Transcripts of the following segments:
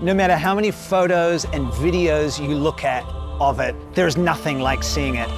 no matter how many photos and videos you look at of it, there's nothing like seeing it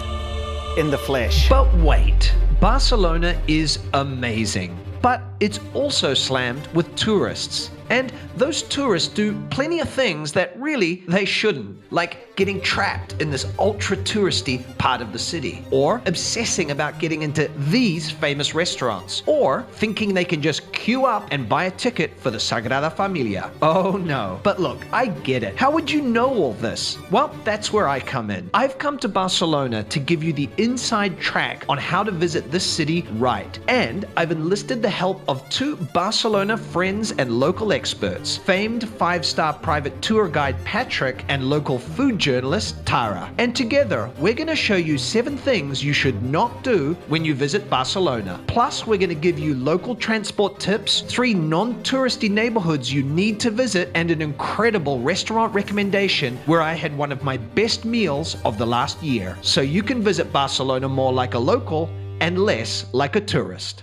in the flesh. But wait, Barcelona is amazing, but it's also slammed with tourists. And those tourists do plenty of things that really they shouldn't, like getting trapped in this ultra touristy part of the city, or obsessing about getting into these famous restaurants, or thinking they can just queue up and buy a ticket for the Sagrada Familia. Oh no. But look, I get it. How would you know all this? Well, that's where I come in. I've come to Barcelona to give you the inside track on how to visit this city right. And I've enlisted the help of two Barcelona friends and local experts, famed 5-star private tour guide Patrick and local food journalist Tara. And together, we're going to show you 7 things you should not do when you visit Barcelona. Plus, we're going to give you local transport tips, 3 non-touristy neighborhoods you need to visit, and an incredible restaurant recommendation where I had one of my best meals of the last year. So you can visit Barcelona more like a local and less like a tourist.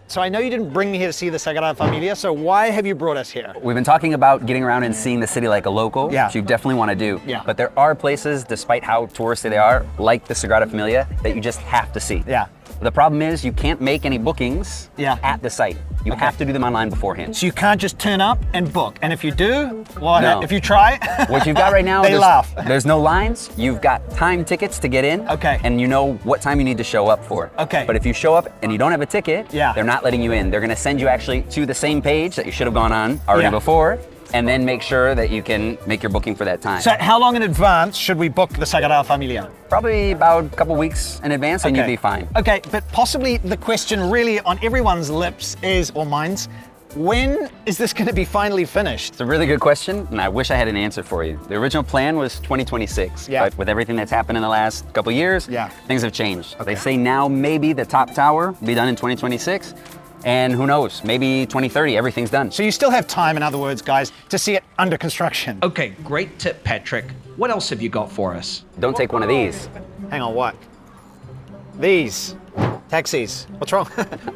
So I know you didn't bring me here to see the Sagrada Familia, so why have you brought us here? We've been talking about getting around and seeing the city like a local, which you definitely want to do. Yeah. But there are places, despite how touristy they are, like the Sagrada Familia, that you just have to see. Yeah. The problem is you can't make any bookings at the site. You have to do them online beforehand. So you can't just turn up and book. And if you do, well, No. if you try, What you've got right now, they laugh. There's no lines. You've got time tickets to get in. Okay. And you know what time you need to show up for. Okay. But if you show up and you don't have a ticket, they're not letting you in. They're gonna send you actually to the same page that you should have gone on already before, and then make sure that you can make your booking for that time. So how long in advance should we book the Sagrada Familia? Probably about a couple weeks in advance and you'll be fine. Okay, but possibly the question really on everyone's lips is, or minds, when is this going to be finally finished? It's a really good question, and I wish I had an answer for you. The original plan was 2026, but with everything that's happened in the last couple years, things have changed. They say now maybe the top tower will be done in 2026, and who knows, maybe 2030, everything's done. So you still have time, in other words, guys, to see it under construction. Okay, great tip, Patrick. What else have you got for us? Don't take one of these. Hang on, what? These. Taxis. What's wrong?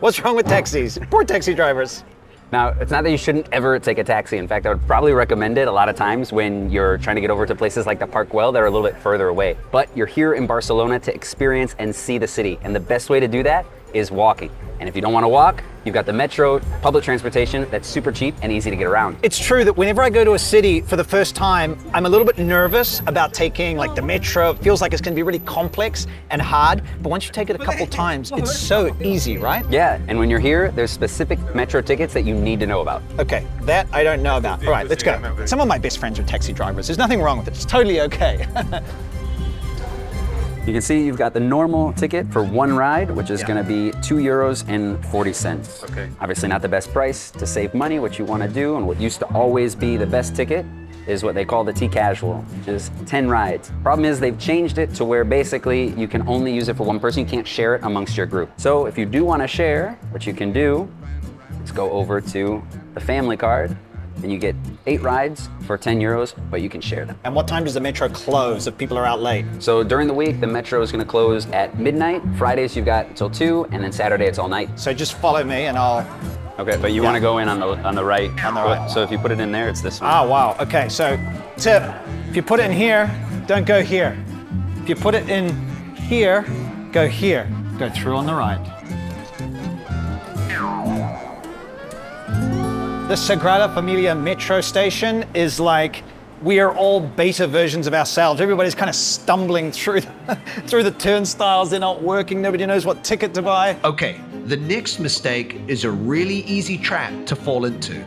What's wrong with taxis? Poor taxi drivers. Now, it's not that you shouldn't ever take a taxi. In fact, I would probably recommend it a lot of times when you're trying to get over to places like the Park Güell that are a little bit further away. But you're here in Barcelona to experience and see the city. And the best way to do that is walking. And if you don't want to walk, you've got the metro, public transportation that's super cheap and easy to get around. It's true that whenever I go to a city for the first time, I'm a little bit nervous about taking like the metro. It feels like it's going to be really complex and hard, but once you take it a couple times, it's so easy, right? Yeah, and when you're here, there's specific metro tickets that you need to know about. Okay, that I don't know about. All right, let's go. Some of my best friends are taxi drivers. There's nothing wrong with it. It's totally okay. You can see you've got the normal ticket for one ride, which is going to be €2.40. Okay. Obviously not the best price. To save money, what you want to do, and what used to always be the best ticket, is what they call the T-Casual, which is 10 rides. Problem is they've changed it to where basically you can only use it for one person. You can't share it amongst your group. So if you do want to share, what you can do is go over to the family card, and you get 8 rides for €10, but you can share them. And what time does the metro close if people are out late? So during the week, the metro is going to close at midnight. Fridays you've got until 2, and then Saturday it's all night. So just follow me and I'll... Okay, but you want to go in on the right. On the right. So if you put it in there, it's this one. Ah, wow. Okay, so tip, if you put it in here, don't go here. If you put it in here, go here. Go through on the right. The Sagrada Familia metro station is like we are all beta versions of ourselves. Everybody's kind of stumbling through through the turnstiles. They're not working. Nobody knows what ticket to buy. Okay, the next mistake is a really easy trap to fall into.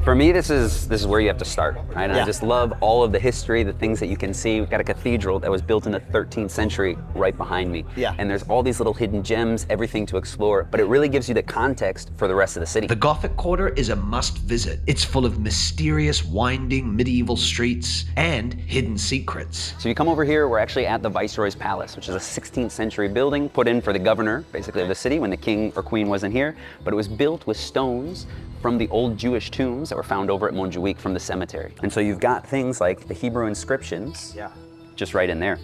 For me, this is where you have to start, right? And I just love all of the history, the things that you can see. We've got a cathedral that was built in the 13th century right behind me. Yeah. And there's all these little hidden gems, everything to explore, but it really gives you the context for the rest of the city. The Gothic Quarter is a must visit. It's full of mysterious, winding medieval streets and hidden secrets. So you come over here, we're actually at the Viceroy's Palace, which is a 16th century building put in for the governor, basically, of the city when the king or queen wasn't here, but it was built with stones from the old Jewish tombs that were found over at Montjuic from the cemetery. And so you've got things like the Hebrew inscriptions just right in there.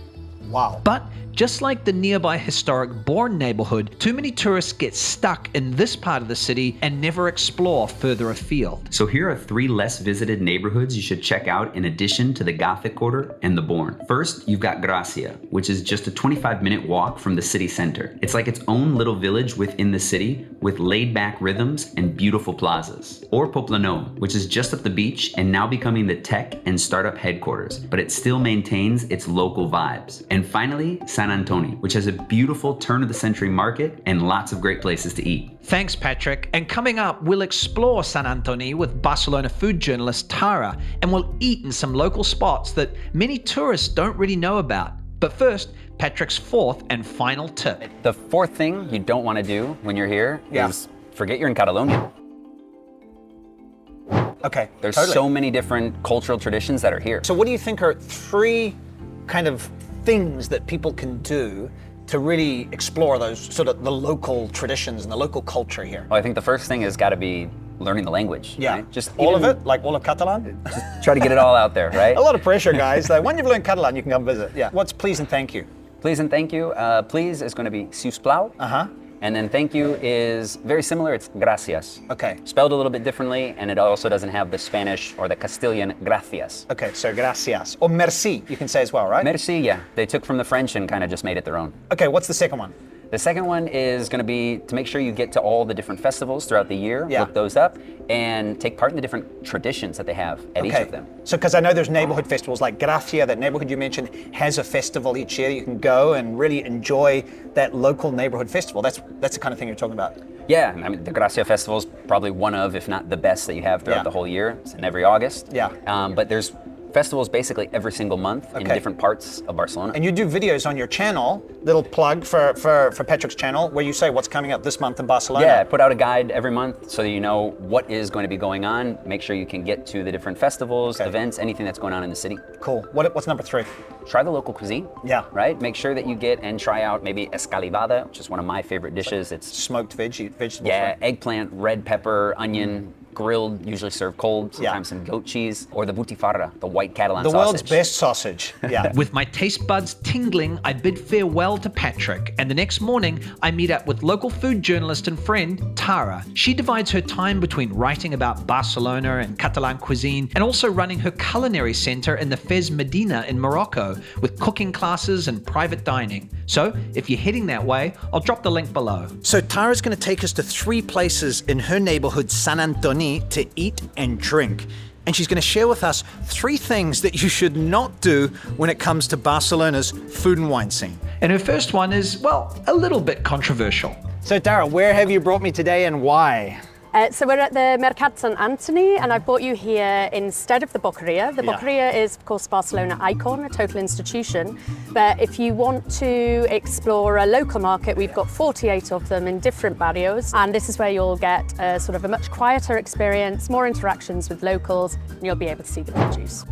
Wow. But Just like the nearby historic Born neighborhood, too many tourists get stuck in this part of the city and never explore further afield. So here are 3 less visited neighborhoods you should check out in addition to the Gothic Quarter and the Born. First, you've got Gracia, which is just a 25-minute walk from the city center. It's like its own little village within the city with laid-back rhythms and beautiful plazas. Or Poplano, which is just up the beach and now becoming the tech and startup headquarters, but it still maintains its local vibes. And finally, San Antonio, which has a beautiful turn-of-the-century market and lots of great places to eat. Thanks, Patrick. And coming up, we'll explore San Antonio with Barcelona food journalist Tara, and we'll eat in some local spots that many tourists don't really know about. But first, Patrick's 4th and final tip. The 4th thing you don't want to do when you're here is forget you're in Catalonia. Okay, There's so many different cultural traditions that are here. So what do you think are 3 kind of things that people can do to really explore those sort of the local traditions and the local culture here? Well, I think the first thing has got to be learning the language. Yeah, right? Just all of it, like all of Catalan? try to get it all out there, right? A lot of pressure, guys. Like, when you've learned Catalan, you can come visit. Yeah. What's please and thank you? Please and thank you. Please is going to be siusplau. And then thank you is very similar. It's gracias. Okay. Spelled a little bit differently, and it also doesn't have the Spanish or the Castilian gracias. Okay, so gracias. Or merci, you can say as well, right? Merci, yeah. They took from the French and kind of just made it their own. Okay, what's the second one? The second one is going to be to make sure you get to all the different festivals throughout the year, Yeah. look those up, and take part in the different traditions that they have at each of them. So, because I know there's neighborhood festivals like Gracia, that neighborhood you mentioned, has a festival each year. You can go and really enjoy that local neighborhood festival. That's the kind of thing you're talking about. Yeah, I mean, the Gracia Festival is probably one of, if not the best that you have throughout the whole year. It's in every August. Yeah. But there's festivals basically every single month in different parts of Barcelona. And you do videos on your channel, little plug for Patrick's channel, where you say what's coming up this month in Barcelona. Yeah, I put out a guide every month so that you know what is going to be going on. Make sure you can get to the different festivals, events, anything that's going on in the city. Cool. What's number 3? Try the local cuisine. Yeah. Right? Make sure that you get and try out maybe escalivada, which is one of my favorite dishes. It's smoked vegetables. yeah, right? eggplant, red pepper, onion, grilled, usually served cold, sometimes some goat cheese, or the butifarra, the white Catalan sausage. The world's best sausage, yeah. With my taste buds tingling, I bid farewell to Patrick, and the next morning, I meet up with local food journalist and friend, Tara. She divides her time between writing about Barcelona and Catalan cuisine, and also running her culinary center in the Fez Medina in Morocco, with cooking classes and private dining. So, if you're heading that way, I'll drop the link below. So Tara's gonna take us to 3 places in her neighborhood, San Antonio, to eat and drink. And she's going to share with us 3 things that you should not do when it comes to Barcelona's food and wine scene. And her first one is, well, a little bit controversial. So Tara, where have you brought me today and why? So we're at the Mercat Sant Antoni, and I brought you here instead of the Boqueria. The Boqueria is, of course, Barcelona icon, a total institution. But if you want to explore a local market, we've got 48 of them in different barrios. And this is where you'll get sort of a much quieter experience, more interactions with locals, and you'll be able to see the produce.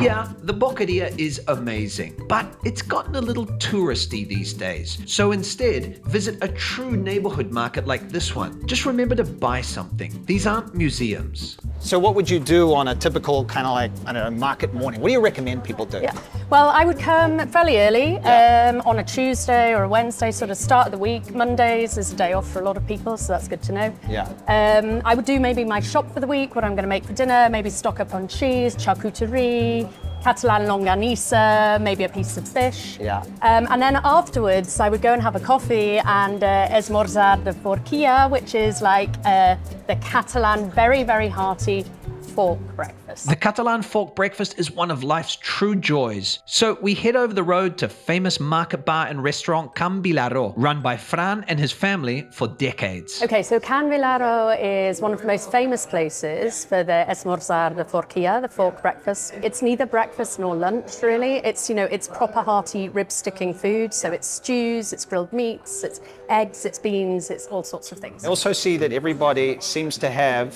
Yeah, the Boqueria is amazing, but it's gotten a little touristy these days. So instead, visit a true neighborhood market like this one. Just remember to buy something. These aren't museums. So what would you do on a typical kind of like, I don't know, market morning? What do you recommend people do? Yeah. Well, I would come fairly early on a Tuesday or a Wednesday, sort of start of the week. Mondays is a day off for a lot of people, so that's good to know. Yeah. I would do maybe my shop for the week, what I'm going to make for dinner, maybe stock up on cheese, charcuterie, Catalan longanisa, maybe a piece of fish. Yeah. And then afterwards, I would go and have a coffee and esmorzar de forquilla, which is like the Catalan, very, very hearty fork breakfast. The Catalan fork breakfast is one of life's true joys. So we head over the road to famous market bar and restaurant Can Vilaró, run by Fran and his family for decades. Okay, so Can Vilaró is one of the most famous places for the esmorzar de forquilla, the fork breakfast. It's neither breakfast nor lunch, really. It's, you know, it's proper hearty rib-sticking food. So it's stews, it's grilled meats, it's eggs, it's beans, it's all sorts of things. I also see that everybody seems to have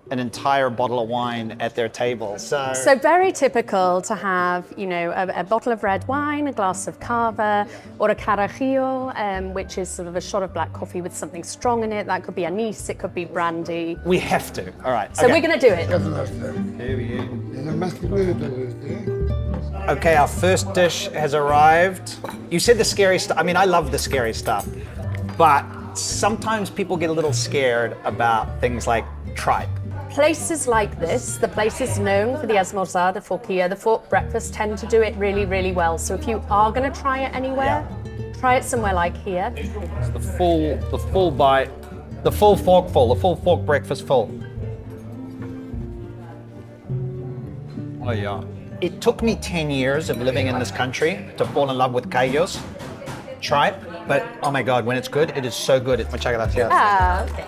an entire bottle of wine at their table. So very typical to have, you know, a bottle of red wine, a glass of cava, or a carajillo, which is sort of a shot of black coffee with something strong in it. That could be anise, it could be brandy. we have to. All right. So we're going to do it. Es el más fluido de todo esto, ¿eh? Okay, our first dish has arrived. You said the scary stuff. I mean, I love the scary stuff, but sometimes people get a little scared about things like tripe. Places like this, the places known for the esmorzar, the forquilla, the fork breakfast, tend to do it really, really well. So if you are going to try it anywhere, try it somewhere like here. It's the full bite, the full fork breakfast full. Oh yeah. It took me 10 years of living in this country to fall in love with callos, tripe, but oh my God, when it's good, it is so good. Muchas gracias. Okay.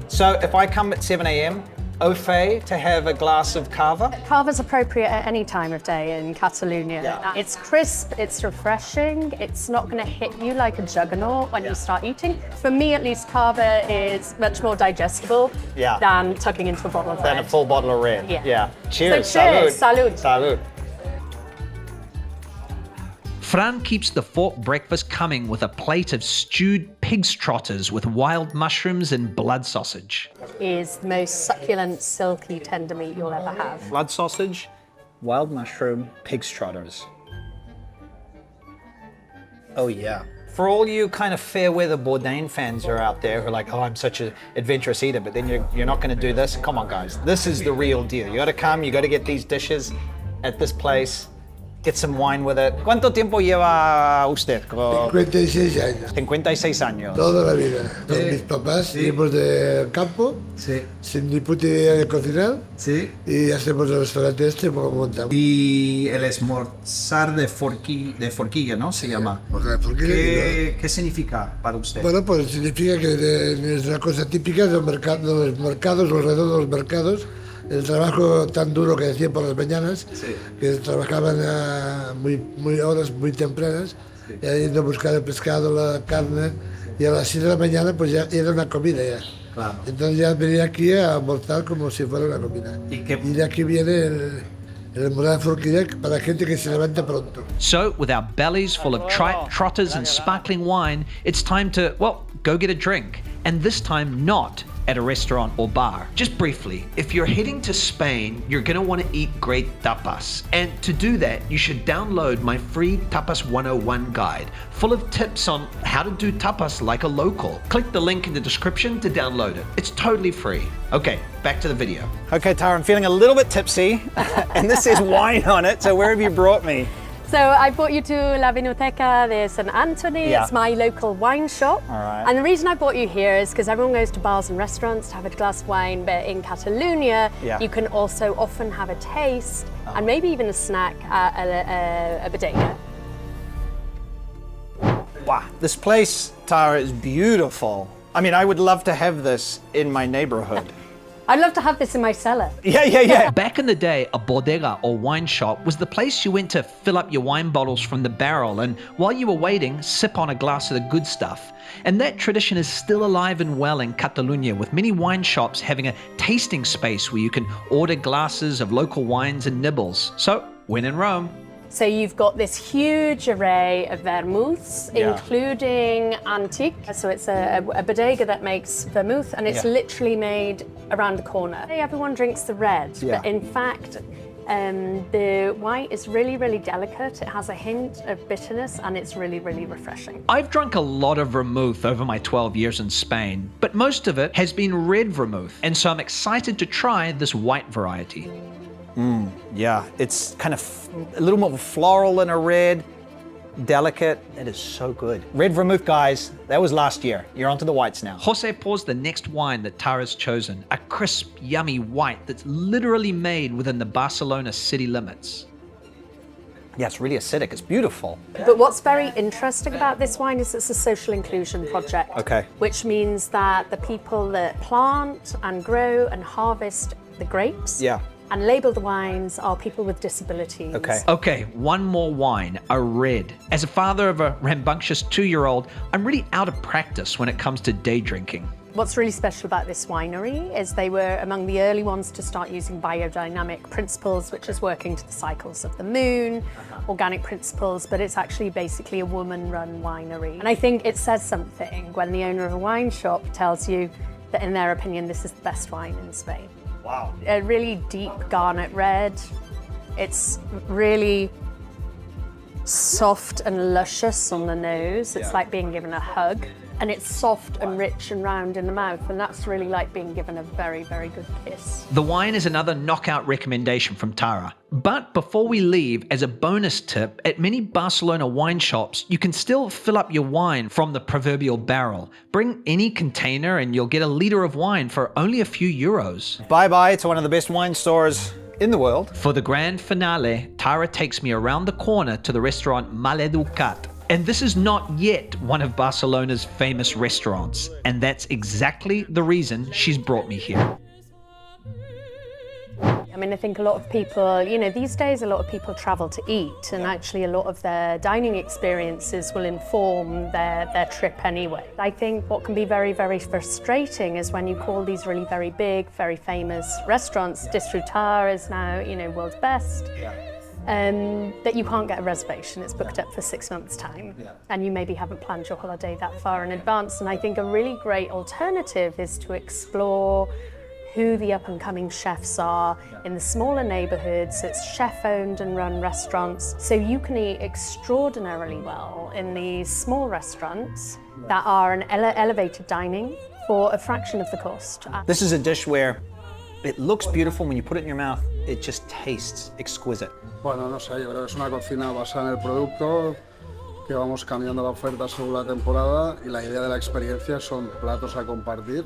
So if I come at 7 a.m., au fait to have a glass of cava? Cava's appropriate at any time of day in Catalonia. Yeah. It's crisp, it's refreshing, it's not going to hit you like a juggernaut when you start eating. For me at least, cava is much more digestible than tucking into a bottle of red. Than a full bottle of red. Yeah. Cheers. So cheers. Salud. Salud. Fran keeps the fork breakfast coming with a plate of stewed pig's trotters with wild mushrooms and blood sausage. Is the most succulent, silky, tender meat you'll ever have. Blood sausage, wild mushroom, pig's trotters. Oh yeah. For all you kind of fair weather Bourdain fans who are out there who are like, oh, I'm such an adventurous eater, but then you're not going to do this. Come on, guys. This is the real deal. You got to come, you got to get these dishes at this place. Get some wine with it. ¿Cuánto tiempo lleva usted? 56 años. 56 años. Toda la vida. Con mis papás venimos del campo, sin ni puta idea de cocinar, y hacemos el restaurante este como montamos. Y el esmorzar de forquilla, ¿no? Se llama. ¿Qué significa para usted? Bueno, pues significa que es una cosa típica de los mercados, alrededor de los mercados. El trabajo tan duro que hacían por las mañanas, que trabajaban a horas muy tempranas, yendo a buscar el pescado, la carne, y a las 7 de la mañana pues ya era una comida ya. Claro. Entonces ya venía aquí a almorzar como si fuera una comida. Y de aquí viene el almorzar de forquilla para gente que se levanta pronto. So, with our bellies full of tripe, trotters and sparkling wine, it's time to, well, go get a drink. And this time not at a restaurant or bar. Just briefly, if you're heading to Spain, you're gonna wanna eat great tapas. And to do that, you should download my free Tapas 101 guide, full of tips on how to do tapas like a local. Click the link in the description to download it. It's totally free. Okay, back to the video. Okay, Tara, I'm feeling a little bit tipsy, and this says wine on it, so where have you brought me? So I brought you to La Vinoteca de San Anthony. Yeah. It's my local wine shop. All right. And the reason I brought you here is because everyone goes to bars and restaurants to have a glass of wine, but in Catalonia, you can also often have a taste and maybe even a snack at a bodega. Wow, this place, Tara, is beautiful. I mean, I would love to have this in my neighborhood. I'd love to have this in my cellar. Yeah. Back in the day, a bodega or wine shop was the place you went to fill up your wine bottles from the barrel and while you were waiting, sip on a glass of the good stuff. And that tradition is still alive and well in Catalonia, with many wine shops having a tasting space where you can order glasses of local wines and nibbles. So, when in Rome. So you've got this huge array of vermouths, including Antique. So it's a bodega that makes vermouth, and it's literally made around the corner. Everyone drinks the red, but in fact, the white is really, really delicate. It has a hint of bitterness, and it's really, really refreshing. I've drunk a lot of vermouth over my 12 years in Spain, but most of it has been red vermouth, and so I'm excited to try this white variety. Yeah, it's kind of a little more floral in a red, delicate. It is so good. Red vermouth, guys, that was last year. You're onto the whites now. Jose pours the next wine that Tara's chosen, a crisp, yummy white that's literally made within the Barcelona city limits. Yeah, it's really acidic. It's beautiful. But what's very interesting about this wine is it's a social inclusion project. Okay. Which means that the people that plant and grow and harvest the grapes and label the wines are people with disabilities. Okay, one more wine, a red. As a father of a rambunctious 2-year-old, I'm really out of practice when it comes to day drinking. What's really special about this winery is they were among the early ones to start using biodynamic principles, which is working to the cycles of the moon, organic principles, but it's actually basically a woman-run winery. And I think it says something when the owner of a wine shop tells you that in their opinion, this is the best wine in Spain. Wow. A really deep garnet red. It's really soft and luscious on the nose. It's like being given a hug. And it's soft and rich and round in the mouth, and that's really like being given a very, very good kiss. The wine is another knockout recommendation from Tara. But before we leave, as a bonus tip, at many Barcelona wine shops, you can still fill up your wine from the proverbial barrel. Bring any container and you'll get a liter of wine for only a few euros. Bye-bye to one of the best wine stores in the world. For the grand finale, Tara takes me around the corner to the restaurant Maleducat. And this is not yet one of Barcelona's famous restaurants. And that's exactly the reason she's brought me here. I mean, I think a lot of people, you know, these days a lot of people travel to eat, and actually a lot of their dining experiences will inform their trip anyway. I think what can be very, very frustrating is when you call these really very big, very famous restaurants, Disfrutar is now, you know, world's best. That you can't get a reservation. It's booked up for 6 months' time, and you maybe haven't planned your holiday that far in advance. And I think a really great alternative is to explore who the up-and-coming chefs are in the smaller neighborhoods. It's chef-owned and run restaurants, so you can eat extraordinarily well in these small restaurants that are an elevated dining for a fraction of the cost. This is a dish where it looks beautiful. When you put it in your mouth, it just tastes exquisite. Bueno, no sé, yo creo que es una cocina basada en el producto, que vamos cambiando la oferta según la temporada, y la idea de la experiencia son platos a compartir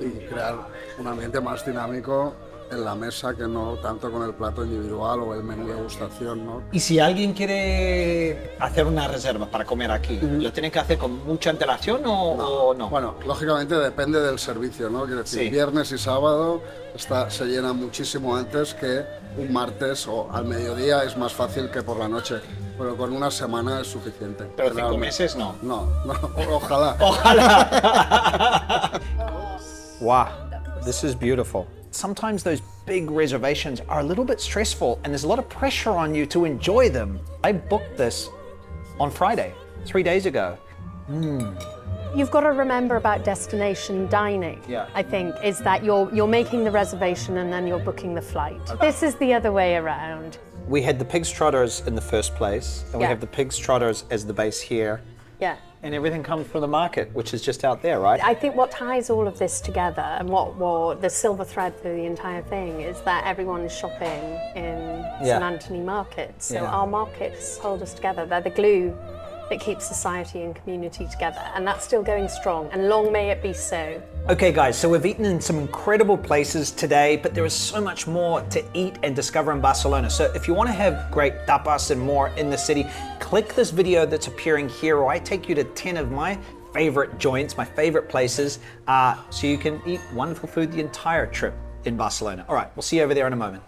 y crear un ambiente más dinámico en la mesa, que no tanto con el plato individual o el menú de degustación, ¿no? Y si alguien quiere hacer una reserva para comer aquí, ¿lo tiene que hacer con mucha antelación o no? Bueno, lógicamente depende del servicio, ¿no? Quiero decir, viernes y sábado se llena muchísimo antes que un martes o al mediodía, es más fácil que por la noche. Pero con una semana es suficiente. Pero 5 meses no. No, ojalá. Ojalá. Wow, this is beautiful. Sometimes those big reservations are a little bit stressful and there's a lot of pressure on you to enjoy them. I booked this on Friday, 3 days ago. You've got to remember about destination dining, I think, is that you're making the reservation and then you're booking the flight. This is the other way around. We had the pig's trotters in the first place, and we have the pig's trotters as the base here. Yeah. And everything comes from the market, which is just out there, right? I think what ties all of this together, and what the silver thread through the entire thing, is that everyone is shopping in St. Anthony markets. So our markets hold us together. They're the glue that keeps society and community together, and that's still going strong, and long may it be so. Okay guys, so we've eaten in some incredible places today, but there is so much more to eat and discover in Barcelona. So if you want to have great tapas and more in the city, click this video that's appearing here, or I take you to 10 of my favorite joints, my favorite places, so you can eat wonderful food the entire trip in Barcelona. All right, we'll see you over there in a moment.